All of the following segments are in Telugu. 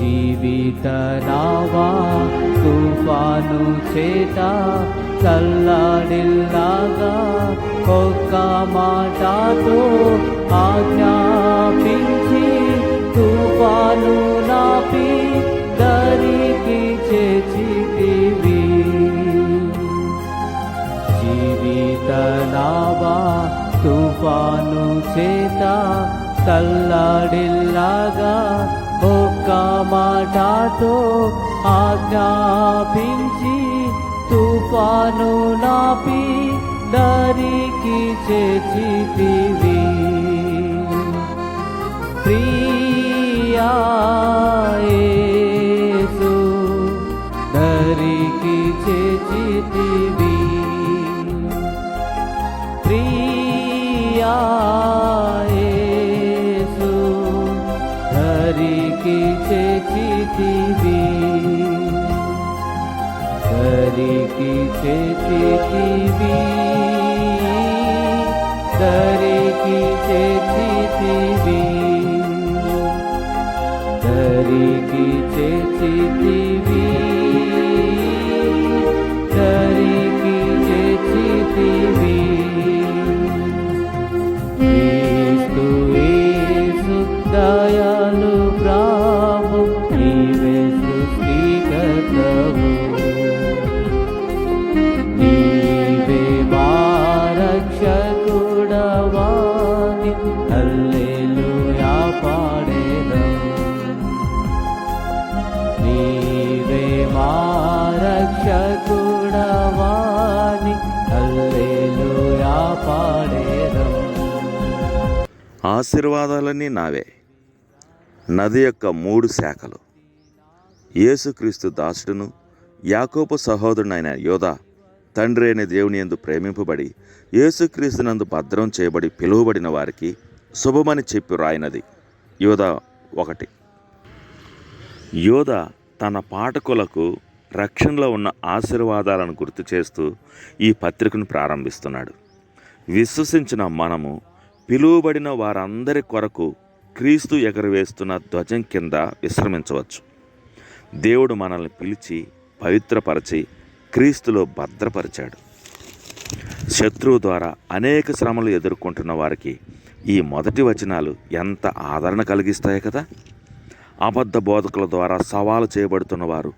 జీవిత నావా తుఫాను చేత చల్లడిల్లాగా ఒక్క మాటతో ఆజ్ఞాపించి తుఫాను నాపి దరికి చేర్చితివి. జీవిత నావా తుఫాను చేత చల్లడిల్లాగా ఒక్క మాటతో ఆజ్ఞాపించి తుఫాను నాపి దరికి చేర్చితివి. ప్రియా యేసు దరికి చేర్చితివి. ప్రియా యేసు దరికి చేర్చితివి. దరికి చేర్చితివి. దరికి చేర్చితివి. దరికి చేర్చితివి. దరికి చేర్చితివి. క్రీస్తు యేసు దయాళు ప్రభు నీవే సృష్టికర్తవు. నీవే మా రక్షకుడవాని హల్లెలూయా పాడేదం. నీవే మా రక్షకుడవాని హల్లెలూయా పాడేదం. ఆశీర్వాదాలన్నీ నావే. నది యొక్క 3 శాఖలు. యేసుక్రీస్తు దాసుడును యాకోబు సహోదరుడైన యోధా తండ్రి అయిన దేవుని యందు ప్రేమింపబడి యేసుక్రీస్తునందు భద్రం చేయబడి పిలువబడిన వారికి శుభమని చెప్పి రాయినది. యోధా 1. యోధా తన పాఠకులకు రక్షణలో ఉన్న ఆశీర్వాదాలను గుర్తు చేస్తూ ఈ పత్రికను ప్రారంభిస్తున్నాడు. విశ్వసించిన మనము పిలువబడిన వారందరి కొరకు క్రీస్తు ఎగరవేస్తున్న ధ్వజం కింద విశ్రమించవచ్చు. దేవుడు మనల్ని పిలిచి పవిత్రపరచి క్రీస్తులో భద్రపరిచాడు. శత్రువు ద్వారా అనేక శ్రమలు ఎదుర్కొంటున్న వారికి ఈ మొదటి వచనాలు ఎంత ఆదరణ కలిగిస్తాయి కదా. అబద్ధ బోధకుల ద్వారా సవాలు చేయబడుతున్న వారు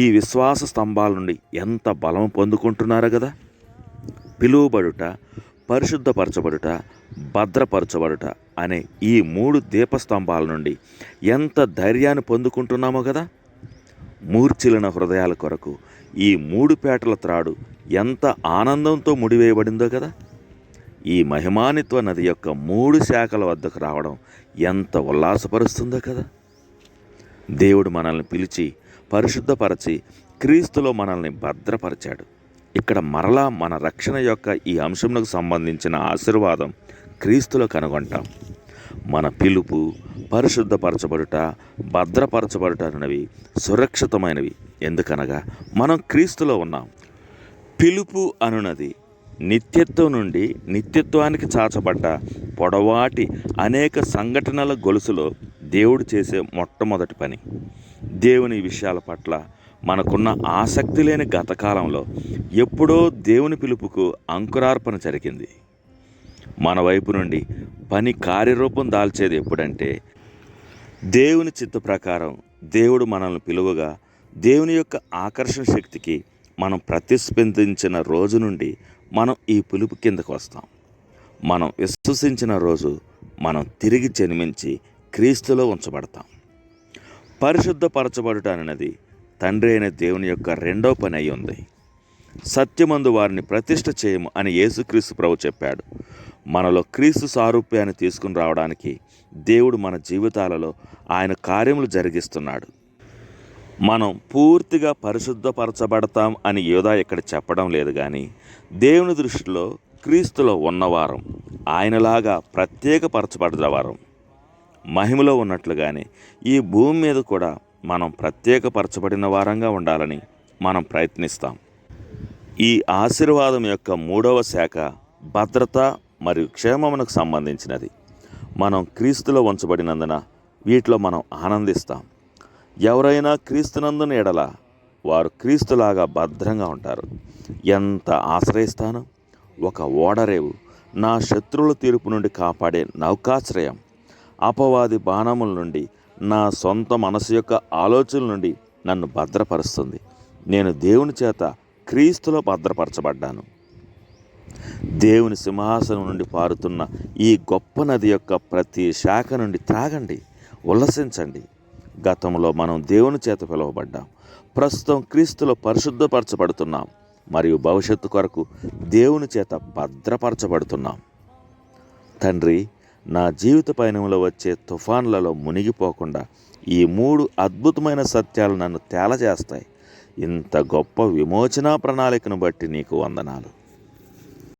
ఈ విశ్వాస స్తంభాల నుండి ఎంత బలం పొందుకుంటున్నారు కదా. పిలువబడుట, పరిశుద్ధపరచబడుట, భద్రపరచబడుట అనే ఈ 3 దీపస్తంభాల నుండి ఎంత ధైర్యాన్ని పొందుకుంటున్నామో కదా. మూర్ఛిలిన హృదయాల కొరకు ఈ 3 పేటల త్రాడు ఎంత ఆనందంతో ముడివేయబడిందో కదా. ఈ మహిమానిత్వ నది యొక్క 3 శాఖల వద్దకు రావడం ఎంత ఉల్లాసపరుస్తుందో కదా. దేవుడు మనల్ని పిలిచి పరిశుద్ధపరచి క్రీస్తులో మనల్ని భద్రపరిచాడు. ఇక్కడ మరలా మన రక్షణ యొక్క ఈ అంశంకు సంబంధించిన ఆశీర్వాదం క్రీస్తులో కనుగొంటాం. మన పిలుపు, పరిశుద్ధపరచబడుట, భద్రపరచబడుట అనేవి సురక్షితమైనవి. ఎందుకనగా మనం క్రీస్తులో ఉన్నాం. పిలుపు అనున్నది నిత్యత్వం నుండి నిత్యత్వానికి చాచబడ్డ పొడవాటి అనేక సంఘటనల గొలుసులో దేవుడు చేసే మొట్టమొదటి పని. దేవుని విషయాల పట్ల మనకున్న ఆసక్తి లేని గతకాలంలో ఎప్పుడో దేవుని పిలుపుకు అంకురార్పణ జరిగింది. మన వైపు నుండి పని కార్యరూపం దాల్చేది ఎప్పుడంటే దేవుని చిత్త ప్రకారం దేవుడు మనల్ని పిలువగా దేవుని యొక్క ఆకర్షణ శక్తికి మనం ప్రతిస్పందించిన రోజు నుండి మనం ఈ పిలుపు కిందకు వస్తాం. మనం విశ్వసించిన రోజు మనం తిరిగి జన్మించి క్రీస్తులో ఉంచబడతాం. పరిశుద్ధపరచబడుట అనేది తండ్రి అయిన దేవుని యొక్క 2వ పని అయి ఉంది. సత్యమందు వారిని ప్రతిష్ఠ చేయము అని యేసుక్రీస్తు ప్రభు చెప్పాడు. మనలో క్రీస్తు సారూప్యాన్ని తీసుకుని రావడానికి దేవుడు మన జీవితాలలో ఆయన కార్యములు జరిగిస్తున్నాడు. మనం పూర్తిగా పరిశుద్ధపరచబడతాం అని యోధా ఇక్కడ చెప్పడం లేదు, కానీ దేవుని దృష్టిలో క్రీస్తులో ఉన్నవారం, ఆయనలాగా ప్రత్యేకపరచబడ్డవారం, మహిమలో ఉన్నట్లుగానే ఈ భూమి మీద కూడా మనం ప్రత్యేకపరచబడిన వారంగా ఉండాలని మనం ప్రయత్నిస్తాం. ఈ ఆశీర్వాదం యొక్క 3వ శాఖ భద్రత మరియు క్షేమమునకు సంబంధించినది. మనం క్రీస్తులో ఉంచబడినందున వీటిలో మనం ఆనందిస్తాం. ఎవరైనా క్రీస్తునందున ఎడల వారు క్రీస్తులాగా భద్రంగా ఉంటారు. ఎంత ఆశ్రయస్థానం! ఒక ఓడరేవు, నా శత్రువుల తీర్పు నుండి కాపాడే నౌకాశ్రయం, అపవాది బాణముల నుండి, నా సొంత మనసు యొక్క ఆలోచనల నుండి నన్ను భద్రపరుస్తుంది. నేను దేవుని చేత క్రీస్తులో భద్రపరచబడ్డాను. దేవుని సింహాసనం నుండి పారుతున్న ఈ గొప్ప నది యొక్క ప్రతి శాఖ నుండి త్రాగండి, ఉల్లసించండి. గతంలో మనం దేవుని చేత పిలువబడ్డాం, ప్రస్తుతం క్రీస్తులో పరిశుద్ధపరచబడుతున్నాం మరియు భవిష్యత్తు కొరకు దేవుని చేత భద్రపరచబడుతున్నాం. తండ్రి, నా జీవిత పయనంలో వచ్చే తుఫాన్లలో మునిగిపోకుండా ఈ 3 అద్భుతమైన సత్యాలు నన్ను తేలజేస్తాయి. ఇంత గొప్ప విమోచనా ప్రణాళికను బట్టి నీకు వందనాలు.